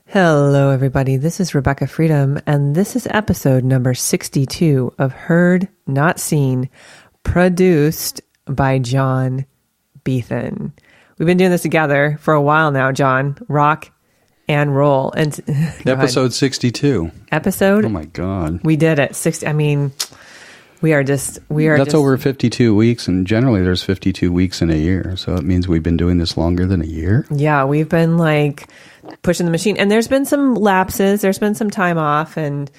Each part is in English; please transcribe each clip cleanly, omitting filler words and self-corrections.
Hello, everybody. This is Rebecca Freedom, and this is episode number 62 of Heard Not Seen, produced by John Beethan. We've been doing this together for a while now, John. Rock and roll. And episode 62. Episode? Oh my God. We did it. 60. I mean, That's over 52 weeks, and generally there's 52 weeks in a year. So it means we've been doing this longer than a year. Yeah, we've been like pushing the machine, and there's been some lapses. There's been some time off, and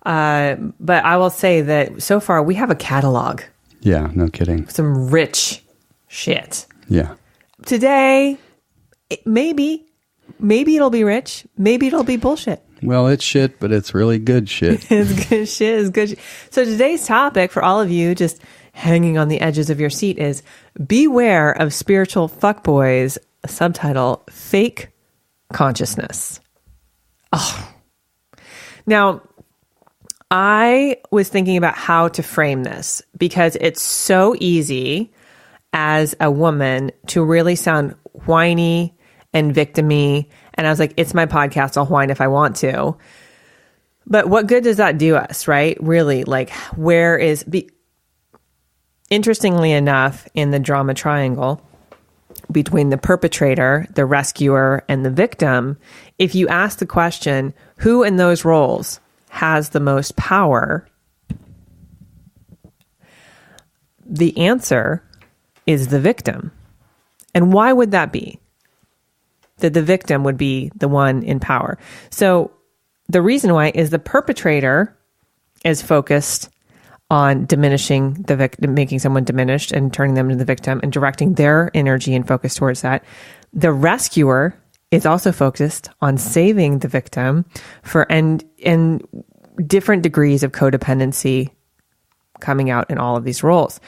but I will say that so far we have a catalog. Yeah, no kidding. Some rich shit. Yeah. Today, maybe it'll be rich. Maybe it'll be bullshit. Well, it's shit, but it's really good shit. It's good shit. It's good shit. So today's topic for all of you just hanging on the edges of your seat is beware of spiritual fuckboys. Subtitle, fake consciousness. Oh. Now, I was thinking about how to frame this because it's so easy as a woman to really sound whiny and victim-y. And I was like, it's my podcast. I'll whine if I want to. But what good does that do us, right? Really, like, interestingly enough, in the drama triangle between the perpetrator, the rescuer, and the victim, if you ask the question, who in those roles has the most power? The answer is the victim. And why would that be? That the victim would be the one in power. So the reason why is the perpetrator is focused on diminishing the victim, making someone diminished and turning them into the victim and directing their energy and focus towards that. The rescuer is also focused on saving the victim and different degrees of codependency coming out in all of these roles.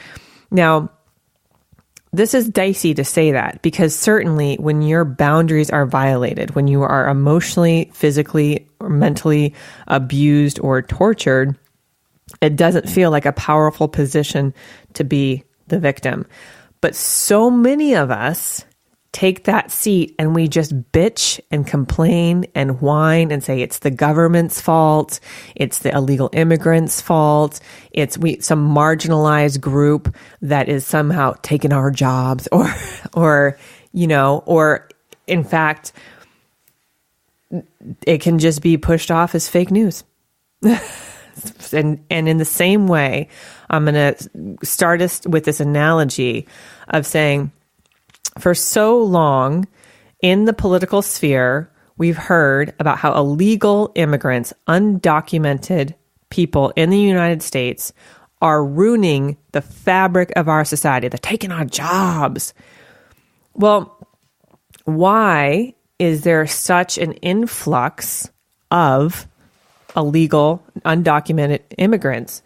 Now, this is dicey to say that because certainly when your boundaries are violated, when you are emotionally, physically, or mentally abused or tortured, it doesn't feel like a powerful position to be the victim. But so many of us take that seat and we just bitch and complain and whine and say it's the government's fault, it's the illegal immigrants' fault, it's some marginalized group that is somehow taking our jobs, or in fact, it can just be pushed off as fake news. And in the same way, I'm going to start us with this analogy of saying, for so long in the political sphere, we've heard about how illegal immigrants, undocumented people in the United States, are ruining the fabric of our society. They're taking our jobs. Well, why is there such an influx of illegal, undocumented immigrants?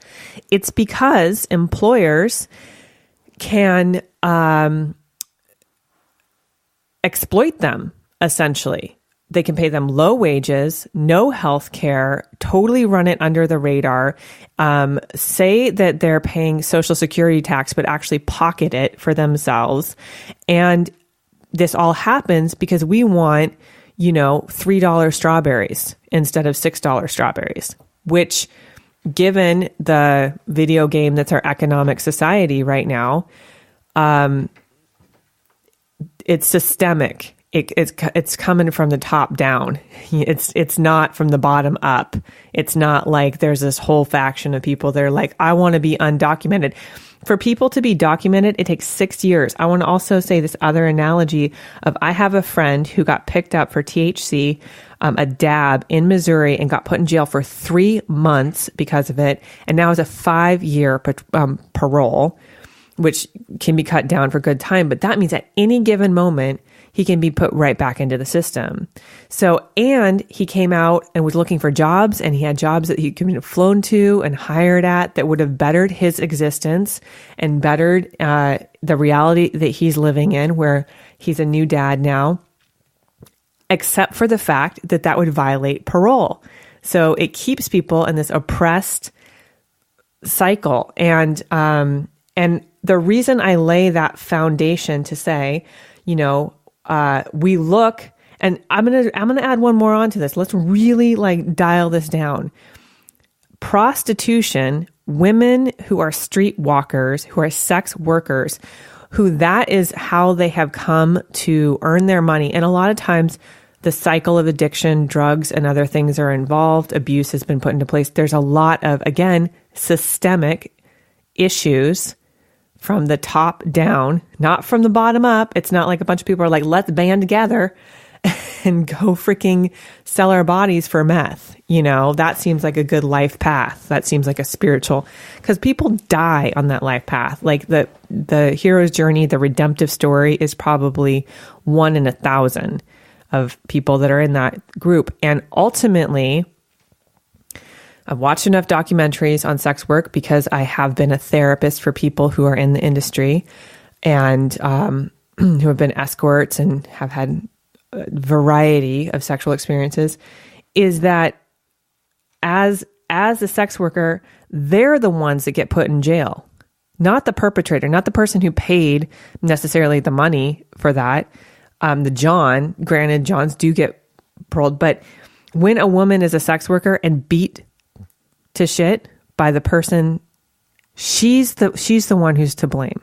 It's because employers can exploit them, essentially. They can pay them low wages, no health care, totally run it under the radar, say that they're paying Social Security tax, but actually pocket it for themselves. And this all happens because we want, $3 strawberries instead of $6 strawberries, which, given the video game that's our economic society right now, it's systemic. It's coming from the top down. It's not from the bottom up. It's not like there's this whole faction of people that are like, I want to be undocumented. For people to be documented, it takes 6 years. I want to also say this other analogy of I have a friend who got picked up for THC, a dab in Missouri, and got put in jail for 3 months because of it, and now has a 5-year parole, which can be cut down for good time. But that means at any given moment, he can be put right back into the system. So, and he came out and was looking for jobs, and he had jobs that he could have flown to and hired at that would have bettered his existence and bettered the reality that he's living in, where he's a new dad now, except for the fact that that would violate parole. So it keeps people in this oppressed cycle. And the reason I lay that foundation to say, we look And I'm gonna add one more onto this. Let's really like dial this down. Prostitution, women who are street walkers, who are sex workers, who that is how they have come to earn their money. And a lot of times the cycle of addiction, drugs and other things are involved. Abuse has been put into place. There's a lot of, again, systemic issues from the top down, not from the bottom up. It's not like a bunch of people are like, let's band together and go freaking sell our bodies for meth. You know, that seems like a good life path. That seems like a spiritual, because people die on that life path. Like the hero's journey, the redemptive story is probably 1 in 1,000 of people that are in that group. And ultimately, I've watched enough documentaries on sex work because I have been a therapist for people who are in the industry and who have been escorts and have had a variety of sexual experiences, is that as a sex worker, they're the ones that get put in jail, not the perpetrator, not the person who paid necessarily the money for that. Granted, Johns do get paroled, but when a woman is a sex worker and beat to shit by the person, she's the one who's to blame.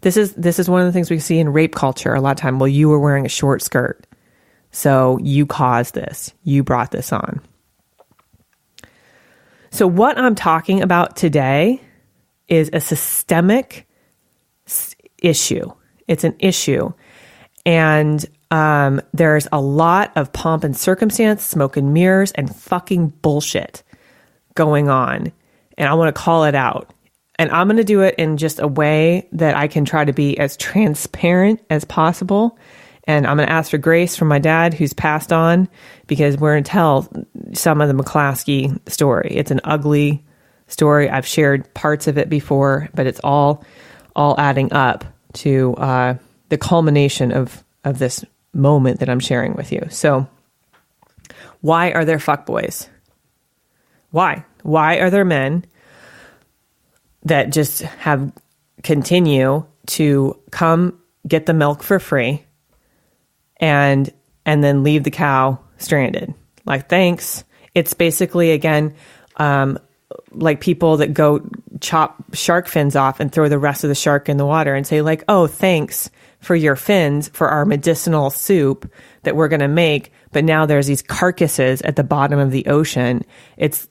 This is one of the things we see in rape culture a lot of time. Well, you were wearing a short skirt, so you caused this. You brought this on. So what I'm talking about today is a systemic issue. It's an issue. And there's a lot of pomp and circumstance, smoke and mirrors, and fucking bullshit going on. And I want to call it out. And I'm going to do it in just a way that I can try to be as transparent as possible. And I'm going to ask for grace from my dad, who's passed on, because we're going to tell some of the McClaskey story. It's an ugly story. I've shared parts of it before, but it's all adding up to the culmination of this moment that I'm sharing with you. So why are there fuckboys? Why are there men that just continue to come get the milk for free and then leave the cow stranded? Like, thanks. It's basically, again, like people that go chop shark fins off and throw the rest of the shark in the water and say like, oh, thanks for your fins for our medicinal soup that we're going to make. But now there's these carcasses at the bottom of the ocean. It's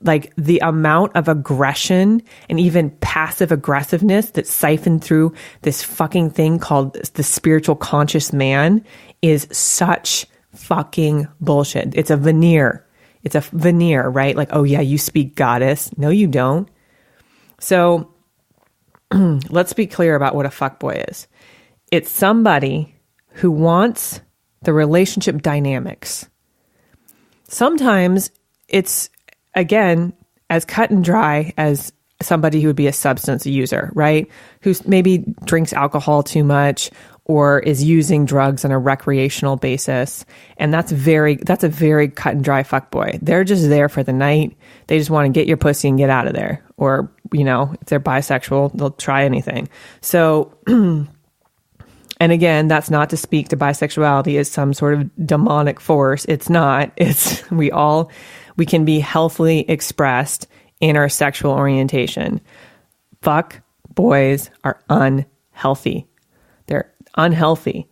like the amount of aggression and even passive aggressiveness that's siphoned through this fucking thing called the spiritual conscious man is such fucking bullshit. It's a veneer. It's a veneer, right? Like, oh yeah, you speak goddess. No, you don't. So let's be clear about what a fuckboy is. It's somebody who wants the relationship dynamics. Sometimes it's, again, as cut and dry as somebody who would be a substance user, right? Who's maybe drinks alcohol too much or is using drugs on a recreational basis. And that's a very cut and dry fuckboy. They're just there for the night. They just want to get your pussy and get out of there. Or, you know, if they're bisexual, they'll try anything. So, and again, that's not to speak to bisexuality as some sort of demonic force. It's not. We can be healthily expressed in our sexual orientation. Fuck boys are unhealthy. They're unhealthy.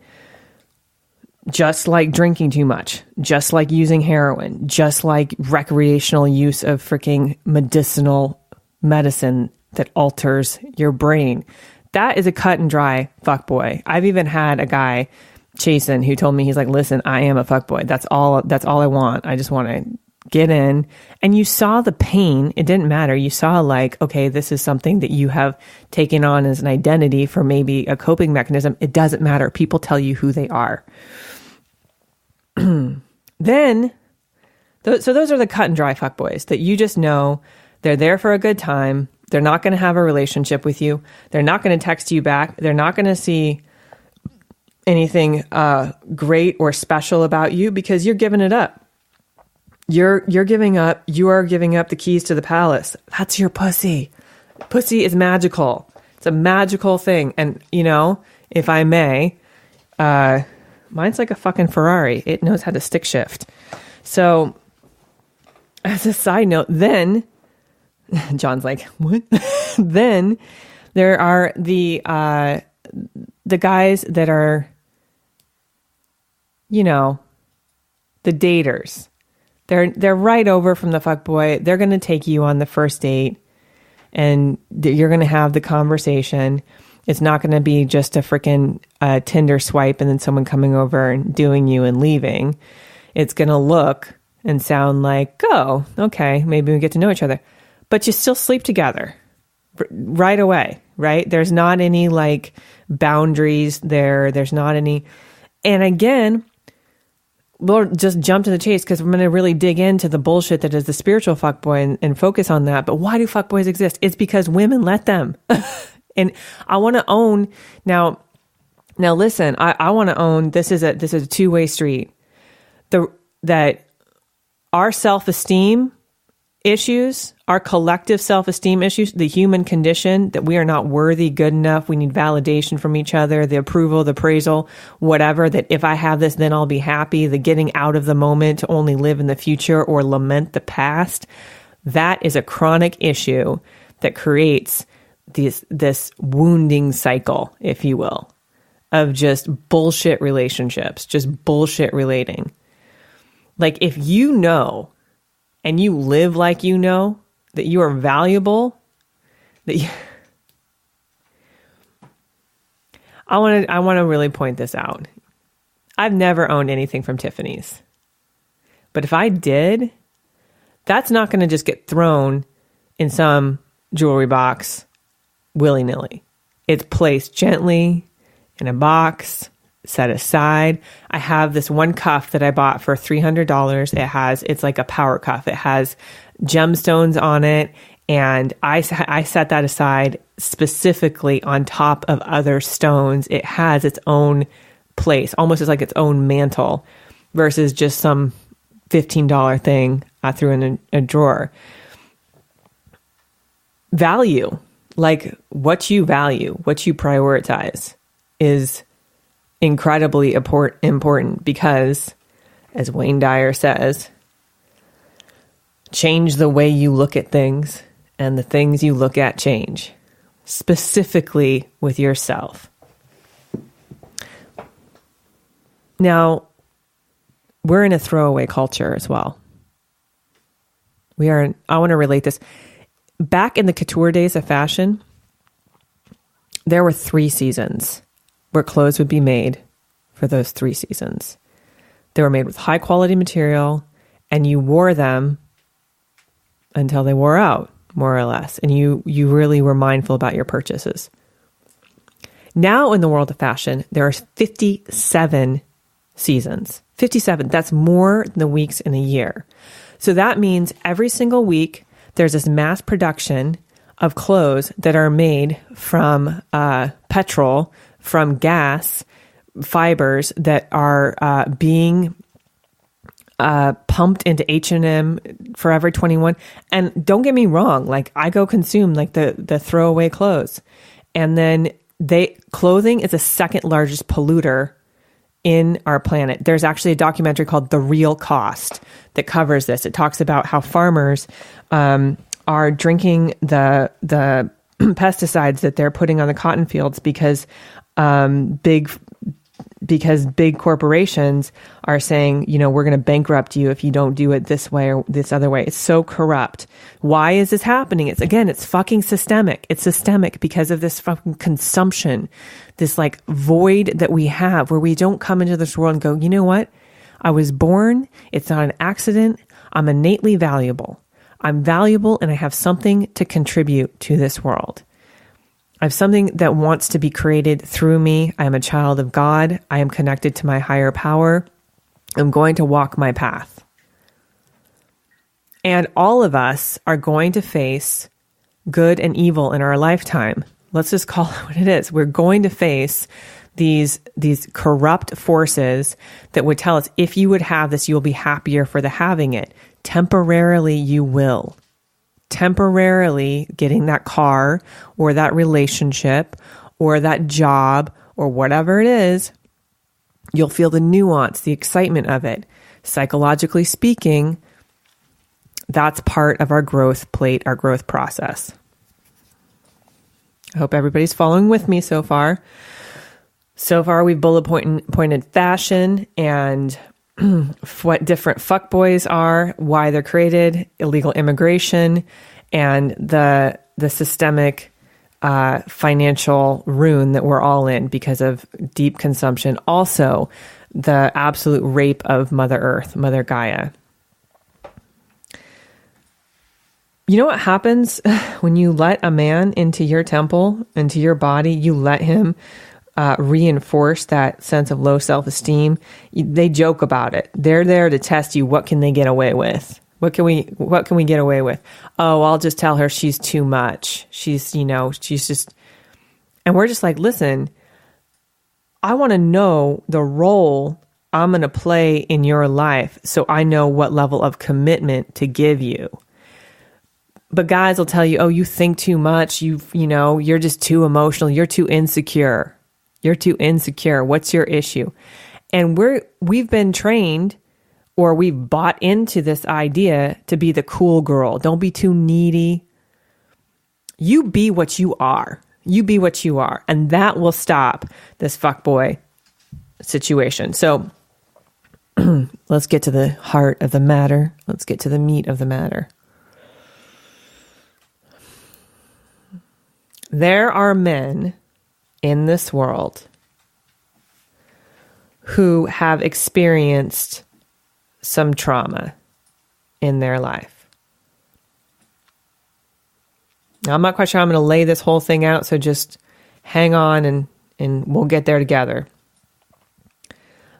Just like drinking too much, just like using heroin, just like recreational use of freaking medicinal medicine that alters your brain. That is a cut and dry fuckboy. I've even had a guy, Chasen, who told me, he's like, listen, I am a fuckboy. That's all I want. I just want to get in. And you saw the pain. It didn't matter. You saw like, okay, this is something that you have taken on as an identity for maybe a coping mechanism. It doesn't matter. People tell you who they are. Then, so those are the cut and dry fuckboys that you just know they're there for a good time. They're not going to have a relationship with you. They're not going to text you back. They're not going to see anything great or special about you because you're giving it up. You are giving up the keys to the palace. That's your pussy. Pussy is magical. It's a magical thing. And, you know, if I may, Mine's like a fucking Ferrari. It knows how to stick shift. So as a side note, then John's like, what? Then there are the guys that are, you know, the daters. They're right over from the fuckboy. They're going to take you on the first date and you're going to have the conversation. It's not going to be just a freaking Tinder swipe and then someone coming over and doing you and leaving. It's going to look and sound like, oh, okay, maybe we get to know each other. But you still sleep together right away, right? There's not any like boundaries there. There's not any. And again, we'll just jump to the chase because we're going to really dig into the bullshit that is the spiritual fuckboy and focus on that. But why do fuckboys exist? It's because women let them. And I want to own now listen, I want to own, this is a two-way street. That our self-esteem issues, our collective self-esteem issues, the human condition that we are not worthy, good enough, we need validation from each other, the approval, the appraisal, whatever, that if I have this, then I'll be happy, the getting out of the moment to only live in the future or lament the past, that is a chronic issue that creates this wounding cycle, if you will, of just bullshit relationships, just bullshit relating. Like if you know and you live like you know that you are valuable, I want to really point this out. I've never owned anything from Tiffany's. But if I did, that's not going to just get thrown in some jewelry box willy-nilly. It's placed gently in a box, set aside. I have this one cuff that I bought for $300. It's like a power cuff. It has gemstones on it. And I set that aside specifically on top of other stones. It has its own place, almost as like its own mantle versus just some $15 thing I threw in a drawer. Value, like what you value, what you prioritize is incredibly important because, as Wayne Dyer says, change the way you look at things and the things you look at change, specifically with yourself. Now, we're in a throwaway culture as well. I want to relate this. Back in the couture days of fashion, there were 3 seasons where clothes would be made for those 3 seasons. They were made with high quality material and you wore them until they wore out, more or less. And you really were mindful about your purchases. Now in the world of fashion, there are 57 seasons. 57, that's more than the weeks in a year. So that means every single week, there's this mass production of clothes that are made from petrol, from gas, fibers that are being pumped into H&M, Forever 21. And don't get me wrong, like I go consume like the throwaway clothes. And then clothing is the second largest polluter in our planet. There's actually a documentary called The Real Cost that covers this. It talks about how farmers are drinking the pesticides that they're putting on the cotton fields because big corporations are saying, you know, we're going to bankrupt you if you don't do it this way or this other way. It's so corrupt. Why is this happening? It's fucking systemic. It's systemic because of this fucking consumption, this like void that we have where we don't come into this world and go, you know what? I was born. It's not an accident. I'm innately valuable. I'm valuable and I have something to contribute to this world. I have something that wants to be created through me. I am a child of God. I am connected to my higher power. I'm going to walk my path. And all of us are going to face good and evil in our lifetime. Let's just call it what it is. We're going to face these corrupt forces that would tell us, if you would have this, you'll be happier for the having it. Temporarily, you will. Temporarily getting that car or that relationship or that job or whatever it is You'll feel the nuance, the excitement of it. Psychologically speaking, that's part of our growth plate, our growth process. I hope everybody's following with me so far. So far, we've bullet pointed fashion and what different fuckboys are, why they're created, illegal immigration, and the systemic financial ruin that we're all in because of deep consumption. Also, the absolute rape of Mother Earth, Mother Gaia. You know what happens when you let a man into your temple, into your body? You let him reinforce that sense of low self-esteem. They joke about it. They're there to test you. What can they get away with? What can we get away with? Oh, I'll just tell her she's too much. She's just, and we're just like, listen, I want to know the role I'm going to play in your life so I know what level of commitment to give you. But guys will tell you, oh, you think too much. You're just too emotional. You're too insecure. You're too insecure. What's your issue? And we've been trained, or we've bought into this idea to be the cool girl. Don't be too needy. You be what you are. You be what you are. And that will stop this fuckboy situation. So let's get to the heart of the matter. Let's get to the meat of the matter. There are men in this world who have experienced some trauma in their life. Now, I'm not quite sure I'm going to lay this whole thing out, so just hang on and we'll get there together.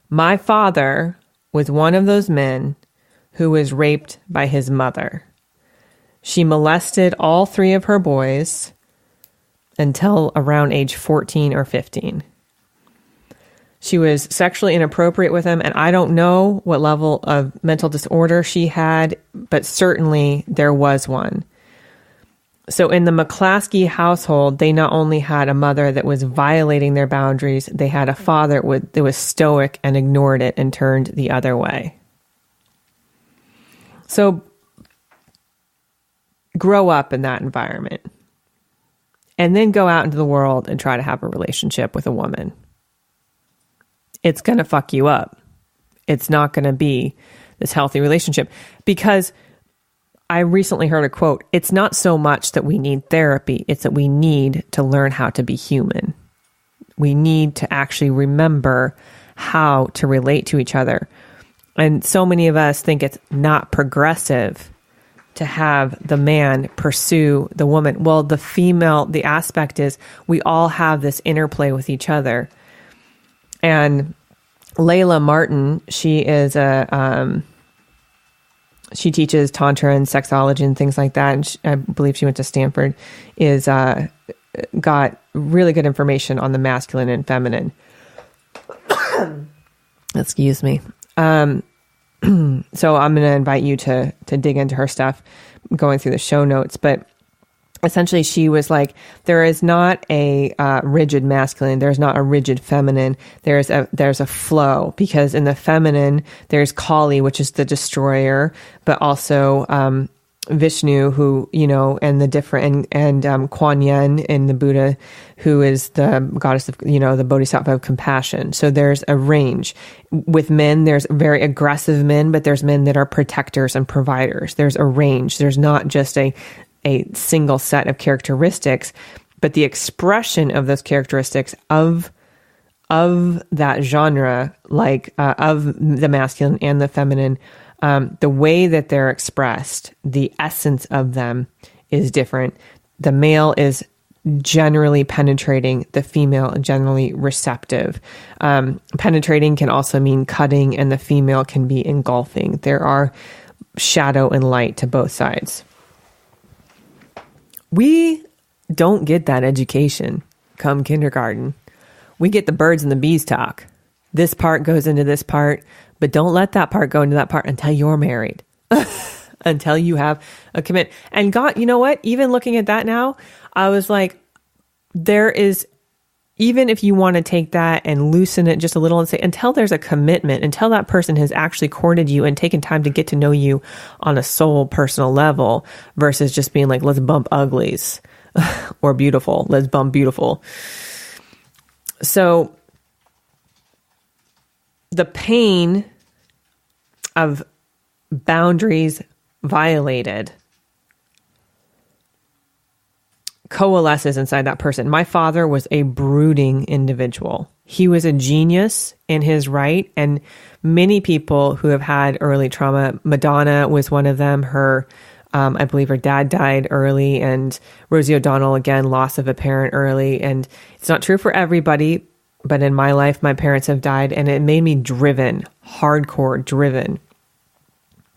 My father was one of those men who was raped by his mother. She molested all three of her boys until around age 14 or 15. She was sexually inappropriate with him, and I don't know what level of mental disorder she had, but certainly there was one. So in the McClaskey household, they not only had a mother that was violating their boundaries, they had a father that was stoic and ignored it and turned the other way. So grow up in that environment and then go out into the world and try to have a relationship with a woman. It's going to fuck you up. It's not going to be this healthy relationship, because I recently heard a quote. It's not so much that we need therapy. It's that we need to learn how to be human. We need to actually remember how to relate to each other. And so many of us think it's not progressive to have the man pursue the woman. Well, the aspect is we all have this interplay with each other. And Layla Martin, she is she teaches tantra and sexology and things like that. And I believe she went to Stanford. Got really good information on the masculine and feminine. Excuse me. So I'm going to invite you to dig into her stuff, going through the show notes, but essentially, she was like, there is not a rigid masculine. There's not a rigid feminine. There's a flow, because in the feminine, there's Kali, which is the destroyer, but also Vishnu, who, and the different, and Kuan Yin in the Buddha, who is the goddess of, the bodhisattva of compassion. So there's a range. With men, there's very aggressive men, but there's men that are protectors and providers. There's a range. There's not just a single set of characteristics, but the expression of those characteristics of that genre, like of the masculine and the feminine, the way that they're expressed, the essence of them is different. The male is generally penetrating, the female generally receptive. Penetrating can also mean cutting, and the female can be engulfing. There are shadow and light to both sides. We don't get that education come kindergarten. We get the birds and the bees talk. This part goes into this part, but don't let that part go into that part until you're married, until you have a commitment. And God, you know what? Even looking at that now, I was like, there is even if you want to take that and loosen it just a little and say, until there's a commitment, until that person has actually courted you and taken time to get to know you on a soul personal level versus just being like, let's bump uglies or beautiful. Let's bump beautiful. So the pain of boundaries violated coalesces inside that person. My father was a brooding individual. He was a genius in his right, and many people who have had early trauma, Madonna was one of them. I believe her dad died early, and Rosie O'Donnell, again, loss of a parent early. And it's not true for everybody, but in my life, my parents have died, and it made me driven, hardcore driven.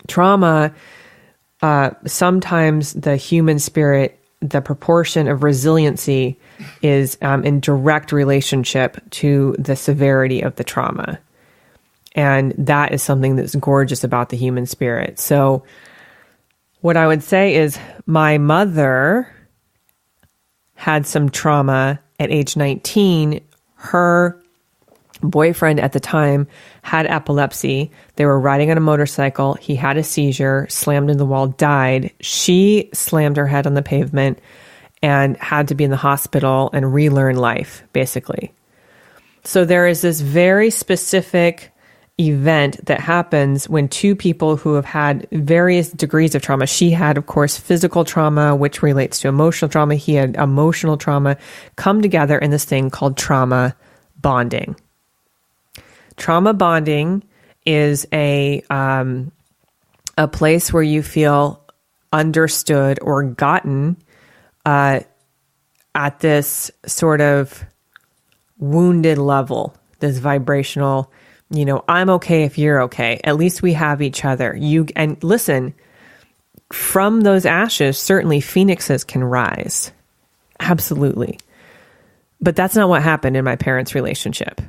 Trauma, sometimes the human spirit, the proportion of resiliency is in direct relationship to the severity of the trauma. And that is something that's gorgeous about the human spirit. So what I would say is my mother had some trauma at age 19. Her boyfriend at the time had epilepsy. They were riding on a motorcycle. He had a seizure, slammed into the wall, died. She slammed her head on the pavement and had to be in the hospital and relearn life, basically. So there is this very specific event that happens when two people who have had various degrees of trauma. She had, of course, physical trauma, which relates to emotional trauma. He had emotional trauma, come together in this thing called trauma bonding. Trauma bonding is a place where you feel understood or gotten at this sort of wounded level, this vibrational, I'm okay if you're okay. At least we have each other. And listen, from those ashes, certainly phoenixes can rise. Absolutely. But that's not what happened in my parents' relationship.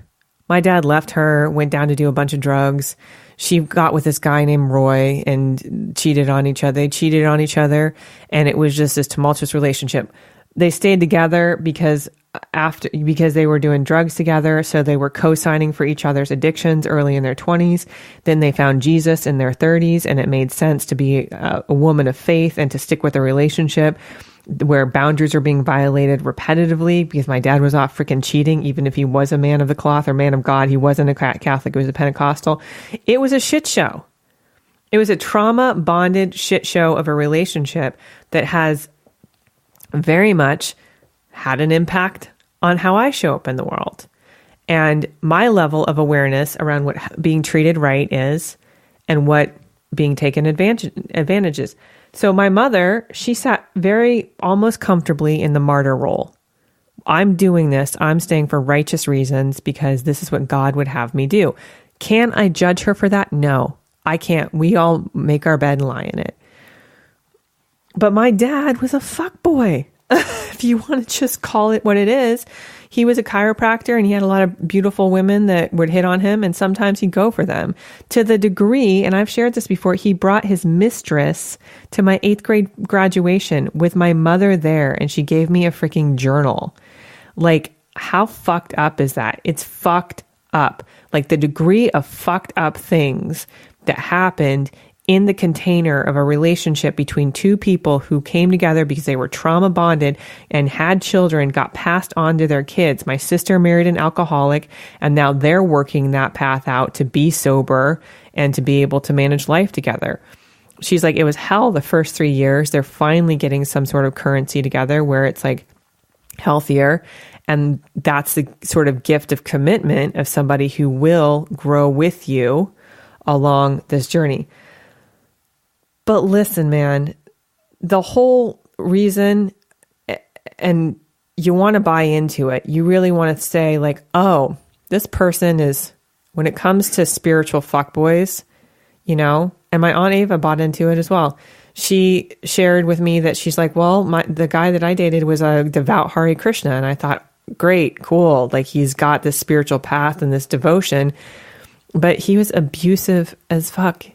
My dad left her, went down to do a bunch of drugs. She got with this guy named Roy and cheated on each other. They cheated on each other, and it was just this tumultuous relationship. They stayed together because they were doing drugs together, so they were co-signing for each other's addictions early in their 20s. Then they found Jesus in their 30s, and it made sense to be a woman of faith and to stick with a relationship where boundaries are being violated repetitively, because my dad was off freaking cheating. Even if he was a man of the cloth or man of God, he wasn't a Catholic, he was a Pentecostal. It was a shit show. It was a trauma bonded shit show of a relationship that has very much had an impact on how I show up in the world. And my level of awareness around what being treated right is and what being taken advantage is. So my mother, she sat very almost comfortably in the martyr role. I'm doing this. I'm staying for righteous reasons because this is what God would have me do. Can I judge her for that? No, I can't. We all make our bed and lie in it. But my dad was a fuckboy. If you want to just call it what it is, he was a chiropractor and he had a lot of beautiful women that would hit on him, and sometimes he'd go for them to the degree, and I've shared this before, he brought his mistress to my 8th grade graduation with my mother there, and she gave me a freaking journal. Like, how fucked up is that? It's fucked up. Like, the degree of fucked up things that happened in the container of a relationship between two people who came together because they were trauma bonded and had children, got passed on to their kids. My sister married an alcoholic, and now they're working that path out to be sober and to be able to manage life together. She's like, it was hell the first 3 years. They're finally getting some sort of currency together where it's like healthier. And that's the sort of gift of commitment of somebody who will grow with you along this journey. But listen, man, the whole reason, and you want to buy into it, you really want to say like, oh, this person is, when it comes to spiritual fuckboys, and my Aunt Ava bought into it as well. She shared with me that she's like, well, the guy that I dated was a devout Hare Krishna. And I thought, great, cool. Like, he's got this spiritual path and this devotion, but he was abusive as fuck,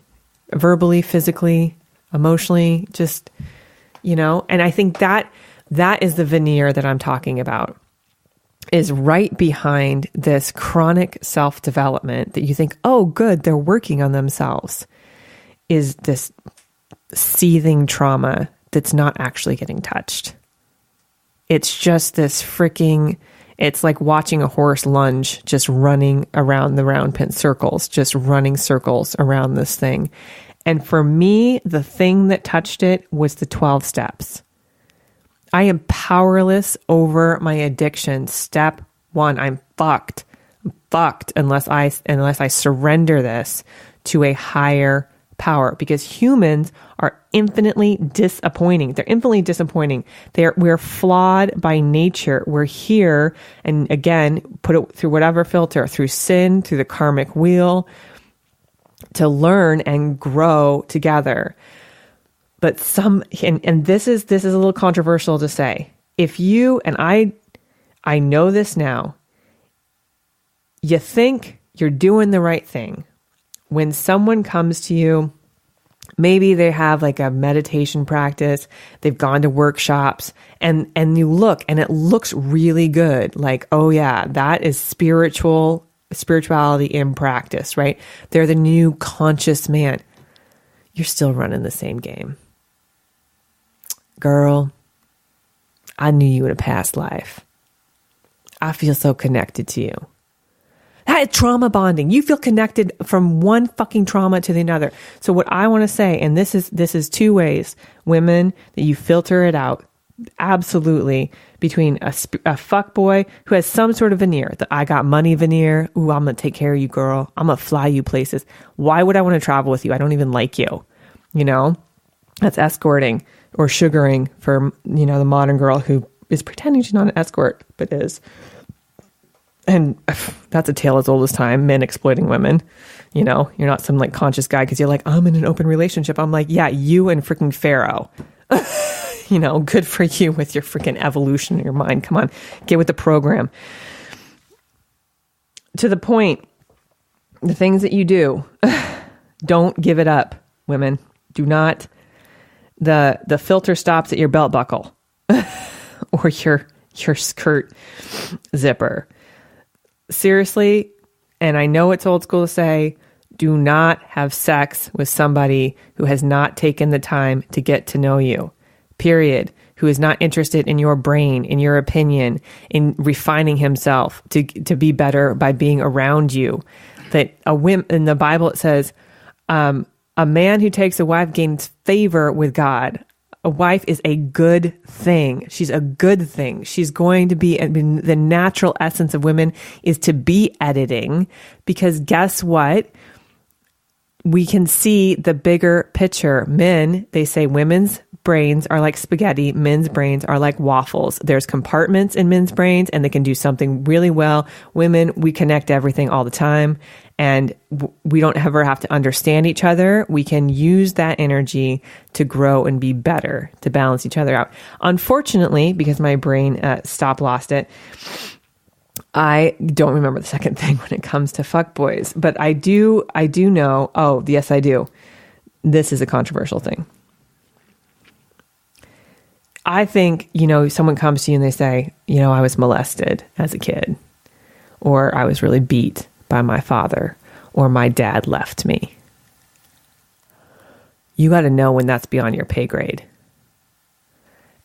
verbally, physically, emotionally, just, and I think that is the veneer that I'm talking about. is right behind this chronic self-development that you think, oh, good, they're working on themselves, is this seething trauma that's not actually getting touched. It's just this freaking, it's like watching a horse lunge, just running around the round pin circles, just running circles around this thing. And for me, the thing that touched it was the 12 steps. I am powerless over my addiction. Step 1, I'm fucked. I'm fucked unless I surrender this to a higher power, because humans are infinitely disappointing. They're infinitely disappointing. We're flawed by nature. We're here, and again, put it through whatever filter, through sin, through the karmic wheel, to learn and grow together. But and this is a little controversial to say. If you, and I know this now, you think you're doing the right thing. When someone comes to you, maybe they have like a meditation practice, they've gone to workshops, and you look and it looks really good. Like, oh yeah, that is spirituality in practice, right? They're the new conscious man. You're still running the same game. Girl, I knew you in a past life. I feel so connected to you. That is trauma bonding. You feel connected from one fucking trauma to the another. So what I want to say, and this is two ways, women, that you filter it out, absolutely, between a fuckboy who has some sort of veneer, the I got money veneer. Ooh, I'm going to take care of you, girl. I'm going to fly you places. Why would I want to travel with you? I don't even like you. You know, that's escorting or sugaring for, you know, the modern girl who is pretending she's not an escort, but is. And that's a tale as old as time, men exploiting women. You know, you're not some like conscious guy because you're like, I'm in an open relationship. I'm like, yeah, you and freaking Pharaoh. You know, good for you with your freaking evolution in your mind. Come on, get with the program. To the point, the things that you do, don't give it up, women. Do not. The filter stops at your belt buckle or your skirt zipper. Seriously, and I know it's old school to say, do not have sex with somebody who has not taken the time to get to know you, period. Who is not interested in your brain, in your opinion, in refining himself to be better by being around you. That in the Bible it says, a man who takes a wife gains favor with God. A wife is a good thing. She's a good thing. She's going to be, I mean, the natural essence of women is to be editing, because guess what? We can see the bigger picture. Men, they say women's brains are like spaghetti. Men's brains are like waffles. There's compartments in men's brains and they can do something really well. Women, we connect everything all the time and we don't ever have to understand each other. We can use that energy to grow and be better, to balance each other out. Unfortunately, because my brain lost it, I don't remember the second thing when it comes to fuckboys, but I do know, oh, yes, I do. This is a controversial thing. I think, you know, someone comes to you and they say, you know, I was molested as a kid, or I was really beat by my father, or my dad left me. You got to know when that's beyond your pay grade.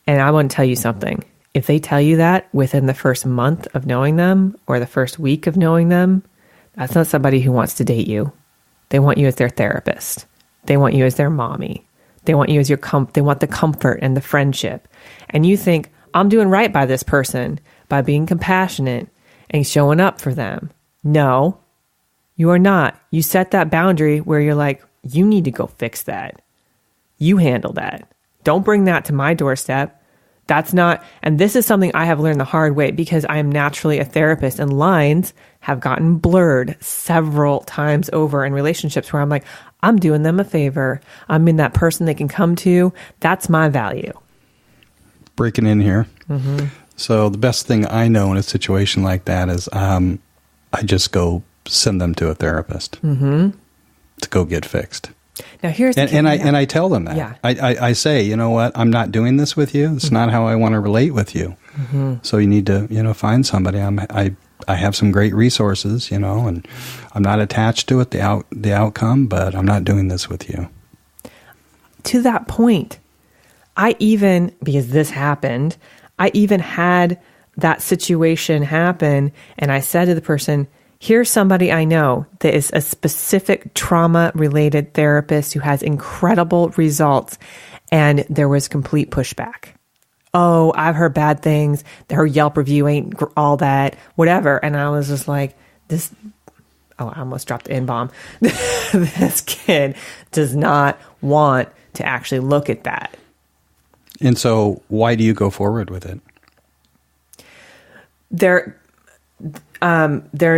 And I want to tell you something. If they tell you that within the first month of knowing them or the first week of knowing them, that's not somebody who wants to date you. They want you as their therapist. They want you as their mommy. They want you as your they want the comfort and the friendship. And you think, I'm doing right by this person by being compassionate and showing up for them. No, you are not. You set that boundary where you're like, you need to go fix that. You handle that. Don't bring that to my doorstep. That's not, and this is something I have learned the hard way because I am naturally a therapist and lines have gotten blurred several times over in relationships where I'm like, I'm doing them a favor. I'm in that person they can come to. That's my value. Breaking in here. Mm-hmm. So the best thing I know in a situation like that is I just go send them to a therapist to go get fixed. Now here's the and I tell them that. Yeah. I say, you know what? I'm not doing this with you. It's not how I want to relate with you. So you need to, find somebody. I have some great resources, and I'm not attached to it, the outcome, but I'm not doing this with you. To that point, because this happened, I even had that situation happen, and I said to the person, here's somebody I know that is a specific trauma-related therapist who has incredible results, and there was complete pushback. Oh, I've heard bad things. Her Yelp review ain't all that, whatever. And I was just like, I almost dropped the N-bomb. This kid does not want to actually look at that. And so why do you go forward with it? There's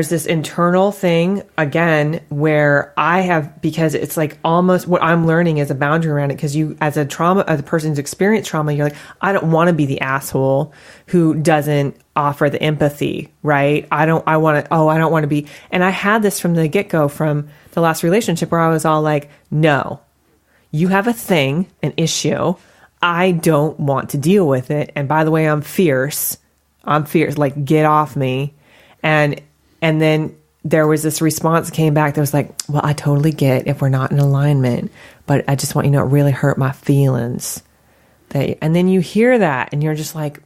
this internal thing again where because it's like almost what I'm learning is a boundary around it. Because you, as a person who's experienced trauma, you're like, I don't want to be the asshole who doesn't offer the empathy, right? I don't want to be. And I had this from the get-go from the last relationship where I was all like, no, you have a thing, an issue. I don't want to deal with it. And by the way, I'm fierce, like get off me. And then there was this response that came back that was like, well, I totally get if we're not in alignment, but I just want you to know it really hurt my feelings. And then you hear that and you're just like,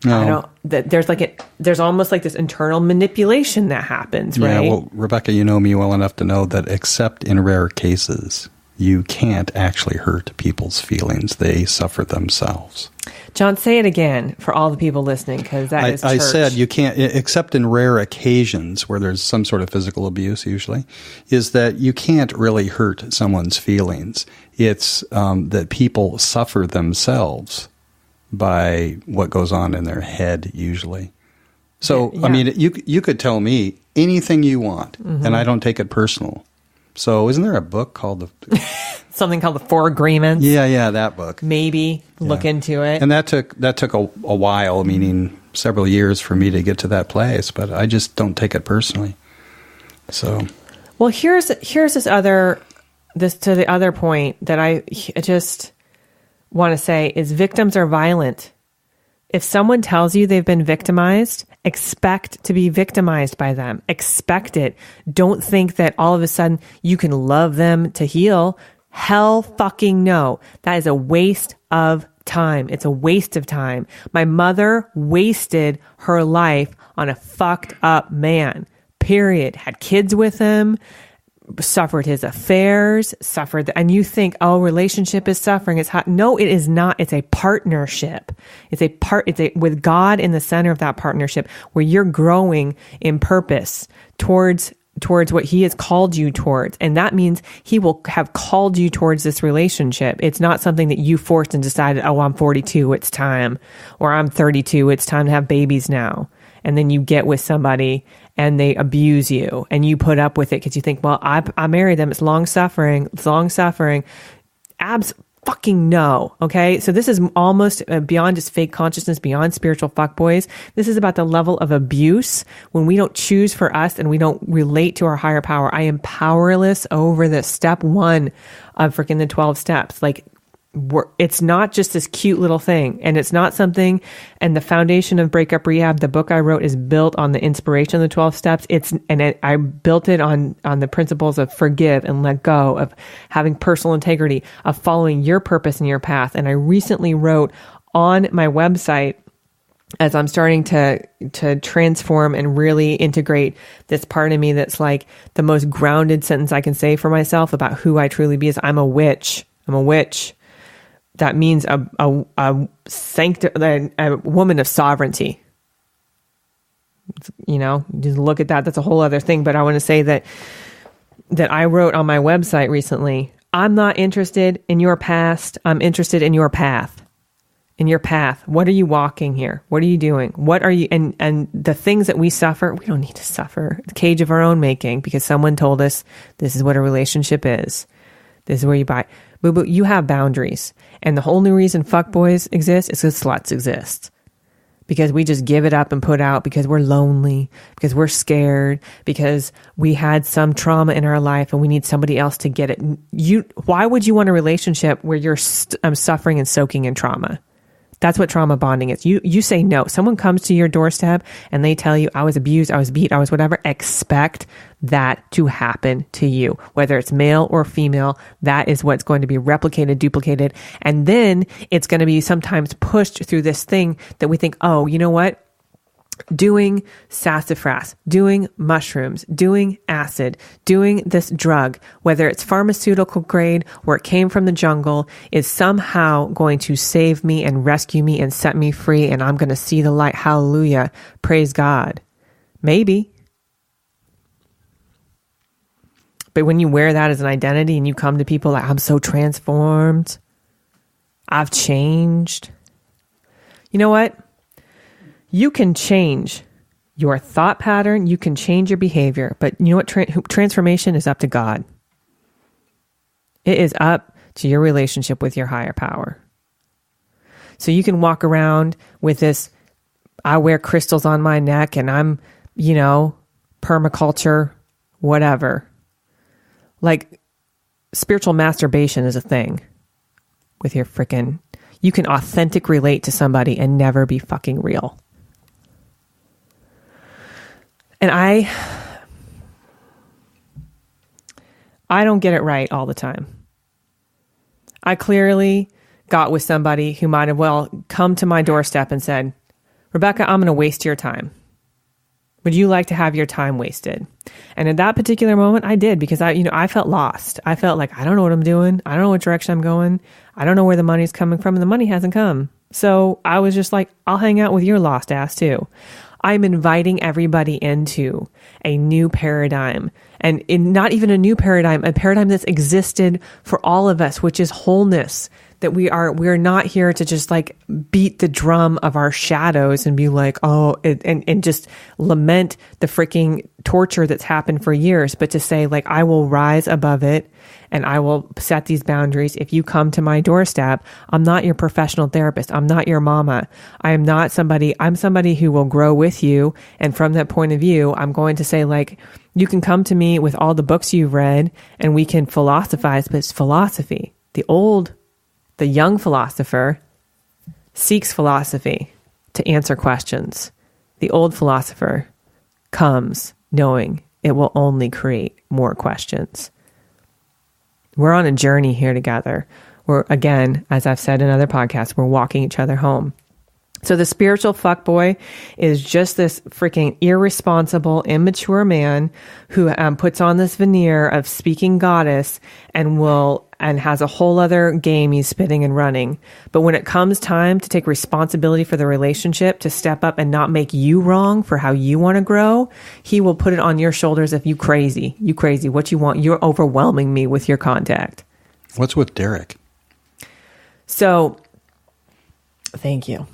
no. There's almost like this internal manipulation that happens, right? Yeah, well, Rebecca, you know me well enough to know that except in rare cases, you can't actually hurt people's feelings. They suffer themselves. John, say it again for all the people listening, because that is church. I said you can't, except in rare occasions where there's some sort of physical abuse usually, is that you can't really hurt someone's feelings. It's that people suffer themselves by what goes on in their head usually. So, yeah. I mean, you could tell me anything you want, and I don't take it personal. So isn't there a book called something called the Four Agreements? Yeah, that book. Maybe look into it. And that took a while, meaning several years for me to get to that place, but I just don't take it personally. So, well, here's to the other point that I just want to say is victims are violent. If someone tells you they've been victimized, expect to be victimized by them. Expect it. Don't think that all of a sudden you can love them to heal. Hell fucking no. That is a waste of time. It's a waste of time. My mother wasted her life on a fucked up man. Period. Had kids with him. Suffered his affairs, and you think, oh, relationship is suffering. It's hot. No, it is not. It's a partnership. It's with God in the center of that partnership where you're growing in purpose towards what he has called you towards. And that means he will have called you towards this relationship. It's not something that you forced and decided, oh, I'm 42, it's time. Or I'm 32, it's time to have babies now. And then you get with somebody and they abuse you and you put up with it because you think, well, I married them. It's long suffering. Abs fucking no. Okay. So this is almost beyond just fake consciousness, beyond spiritual fuckboys. This is about the level of abuse when we don't choose for us and we don't relate to our higher power. I am powerless over this. Step one of freaking the 12 steps. Like, it's not just this cute little thing, and it's not something, and the foundation of Breakup Rehab, the book I wrote, is built on the inspiration of the 12 steps. I built it on the principles of forgive and let go, of having personal integrity, of following your purpose and your path. And I recently wrote on my website, as I'm starting to transform and really integrate this part of me that's like the most grounded sentence I can say for myself about who I truly be is I'm a witch. I'm a witch. That means a woman of sovereignty. You know, just look at that. That's a whole other thing. But I want to say that I wrote on my website recently, I'm not interested in your past. I'm interested in your path. In your path. What are you walking here? What are you doing? What are you, and the things that we suffer, we don't need to suffer. The cage of our own making because someone told us this is what a relationship is. This is where you buy. Boo-boo, you have boundaries. And the only reason fuckboys exist is because sluts exist. Because we just give it up and put out because we're lonely, because we're scared, because we had some trauma in our life and we need somebody else to get it. Why would you want a relationship where you're suffering and soaking in trauma? That's what trauma bonding is. You say no. Someone comes to your doorstep and they tell you, I was abused, I was beat, I was whatever. Expect that to happen to you. Whether it's male or female, that is what's going to be replicated, duplicated. And then it's going to be sometimes pushed through this thing that we think, oh, you know what? Doing sassafras, doing mushrooms, doing acid, doing this drug, whether it's pharmaceutical grade or it came from the jungle, is somehow going to save me and rescue me and set me free, and I'm going to see the light. Hallelujah. Praise God. Maybe. But when you wear that as an identity and you come to people like, I'm so transformed, I've changed. You know what? You can change your thought pattern. You can change your behavior. But you know what? Transformation is up to God. It is up to your relationship with your higher power. So you can walk around with this, I wear crystals on my neck and I'm, permaculture, whatever. Like, spiritual masturbation is a thing with your freaking, you can authentic relate to somebody and never be fucking real. And I don't get it right all the time. I clearly got with somebody who might have come to my doorstep and said, Rebecca, I'm going to waste your time. Would you like to have your time wasted? And at that particular moment, I did, because I felt lost. I felt like, I don't know what I'm doing. I don't know what direction I'm going. I don't know where the money's coming from, and the money hasn't come. So I was just like, I'll hang out with your lost ass too. I'm inviting everybody into a new paradigm, and not even a new paradigm, a paradigm that's existed for all of us, which is wholeness. That we're not here to just like beat the drum of our shadows and be like, and just lament the freaking torture that's happened for years, but to say like, I will rise above it and I will set these boundaries. If you come to my doorstep, I'm not your professional therapist. I'm not your mama. I'm somebody who will grow with you. And from that point of view, I'm going to say like, you can come to me with all the books you've read and we can philosophize, but it's philosophy. The young philosopher seeks philosophy to answer questions. The old philosopher comes knowing it will only create more questions. We're on a journey here together. We're, again, as I've said in other podcasts, we're walking each other home. So the spiritual fuckboy is just this freaking irresponsible, immature man who puts on this veneer of speaking goddess and has a whole other game he's spinning and running. But when it comes time to take responsibility for the relationship, to step up and not make you wrong for how you want to grow, he will put it on your shoulders if you crazy, what you want. You're overwhelming me with your contact. What's with Derrick? So, thank you.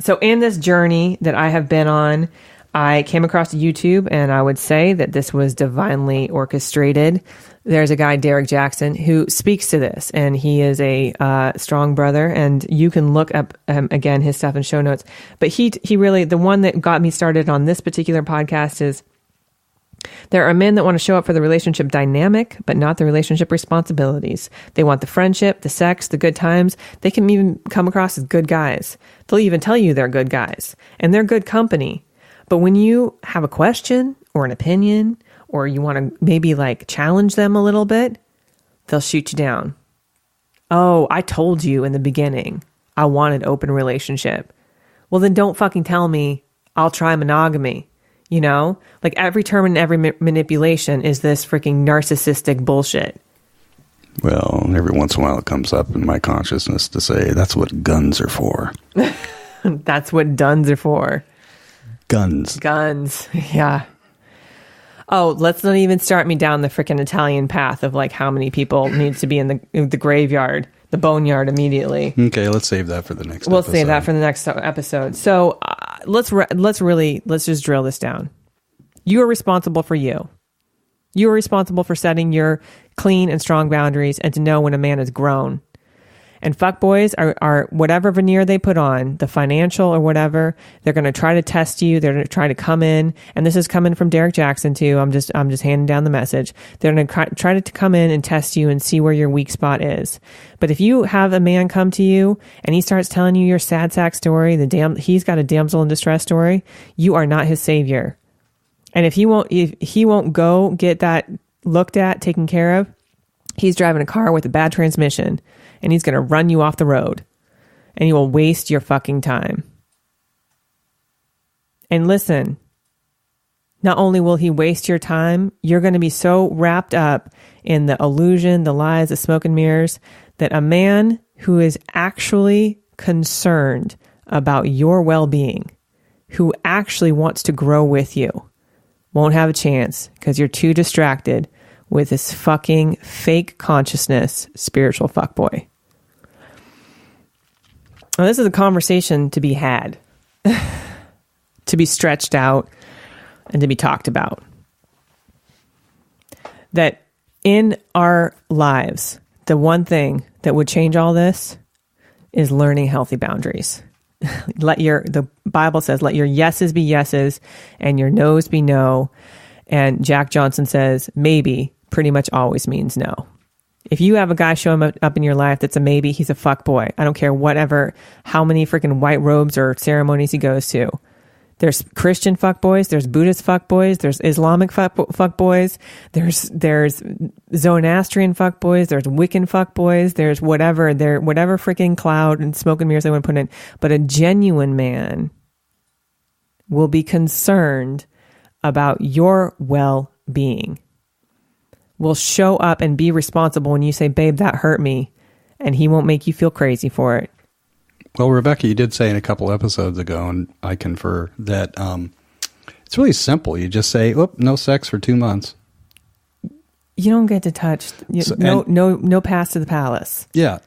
So in this journey that I have been on, I came across YouTube, and I would say that this was divinely orchestrated. There's a guy, Derrick Jaxn, who speaks to this, and he is a strong brother, and you can look up, again, his stuff in show notes. But he really, the one that got me started on this particular podcast is, there are men that want to show up for the relationship dynamic, but not the relationship responsibilities. They want the friendship, the sex, the good times. They can even come across as good guys. They'll even tell you they're good guys, and they're good company. But when you have a question or an opinion, or you want to maybe like challenge them a little bit, they'll shoot you down. Oh, I told you in the beginning, I wanted open relationship. Well, then don't fucking tell me I'll try monogamy. Like every term and every manipulation is this freaking narcissistic bullshit. Well, every once in a while it comes up in my consciousness to say, that's what guns are for. That's what duns are for. Guns. Yeah. Oh, let's not even start me down the freaking Italian path of like how many people needs to be in the graveyard, the boneyard immediately. Okay, let's save that for the next episode. We'll save that for the next episode. So let's just drill this down. You are responsible for you. You are responsible for setting your clean and strong boundaries and to know when a man is grown. And fuckboys are whatever veneer they put on, the financial or whatever, they're going to try to test you. They're going to try to come in. And this is coming from Derrick Jaxn too. I'm just handing down the message. They're going to try to come in and test you and see where your weak spot is. But if you have a man come to you and he starts telling you your sad sack story, he's got a damsel in distress story, you are not his savior. And if he won't go get that looked at, taken care of, he's driving a car with a bad transmission and he's going to run you off the road and he will waste your fucking time. And listen, not only will he waste your time, you're going to be so wrapped up in the illusion, the lies, the smoke and mirrors, that a man who is actually concerned about your well-being, who actually wants to grow with you, won't have a chance because you're too distracted with this fucking fake consciousness, spiritual fuckboy. Now, this is a conversation to be had, to be stretched out, and to be talked about. That in our lives, the one thing that would change all this is learning healthy boundaries. The Bible says, let your yeses be yeses and your no's be no. And Jack Johnson says, maybe pretty much always means no. If you have a guy show up in your life that's a maybe, he's a fuck boy. I don't care how many freaking white robes or ceremonies he goes to. There's Christian fuck boys, there's Buddhist fuck boys, there's Islamic fuck boys, there's Zoroastrian fuck boys, there's Wiccan fuck boys, there's whatever freaking cloud and smoke and mirrors they want to put in. But a genuine man will be concerned about your well-being, will show up and be responsible when you say, babe, that hurt me, and he won't make you feel crazy for it. Well, Rebecca, you did say in a couple episodes ago, and I confer, that it's really simple. You just say, no sex for 2 months. You don't get to touch. No pass to the palace. Yeah.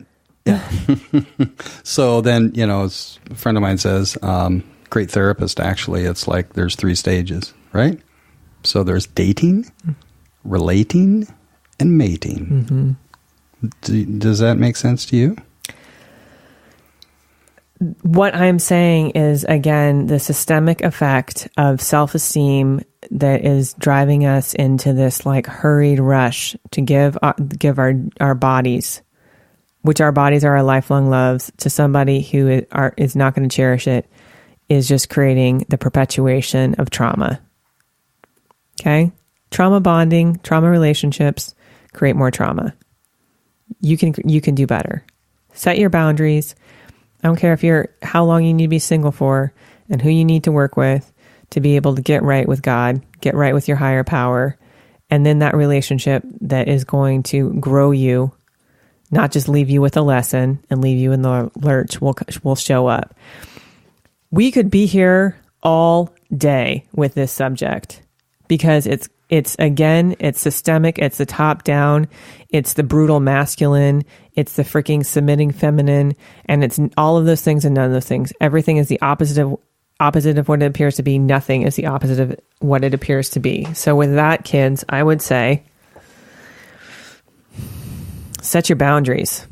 So then, as a friend of mine says, great therapist, actually, it's like there's 3 stages, right? So there's dating, relating, and mating. Mm-hmm. Does that make sense to you? What I'm saying is, again, the systemic effect of self-esteem that is driving us into this like hurried rush to give our bodies, which our bodies are our lifelong loves, to somebody who is not going to cherish it, is just creating the perpetuation of trauma. Okay? Trauma bonding, trauma relationships create more trauma. You can do better. Set your boundaries. I don't care how long you need to be single for and who you need to work with to be able to get right with God, get right with your higher power. And then that relationship that is going to grow you, not just leave you with a lesson and leave you in the lurch, will show up. We could be here all day with this subject because it's systemic, it's the top down, it's the brutal masculine, it's the freaking submitting feminine, and it's all of those things and none of those things. Everything is the opposite of what it appears to be. Nothing is the opposite of what it appears to be. So with that, kids, I would say, set your boundaries.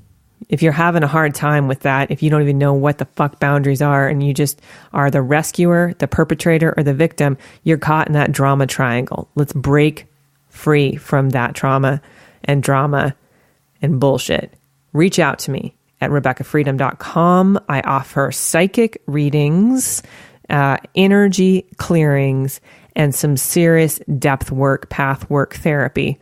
If you're having a hard time with that, if you don't even know what the fuck boundaries are and you just are the rescuer, the perpetrator, or the victim, you're caught in that drama triangle. Let's break free from that trauma and drama and bullshit. Reach out to me at RebeccaFreedom.com. I offer psychic readings, energy clearings, and some serious depth work, path work therapy.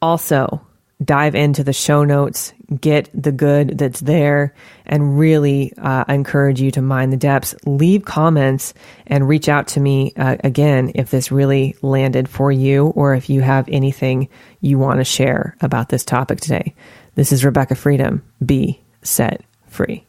Also, dive into the show notes, get the good that's there, and really encourage you to mine the depths. Leave comments and reach out to me again if this really landed for you or if you have anything you want to share about this topic today. This is Rebecca Freedom. Be set free.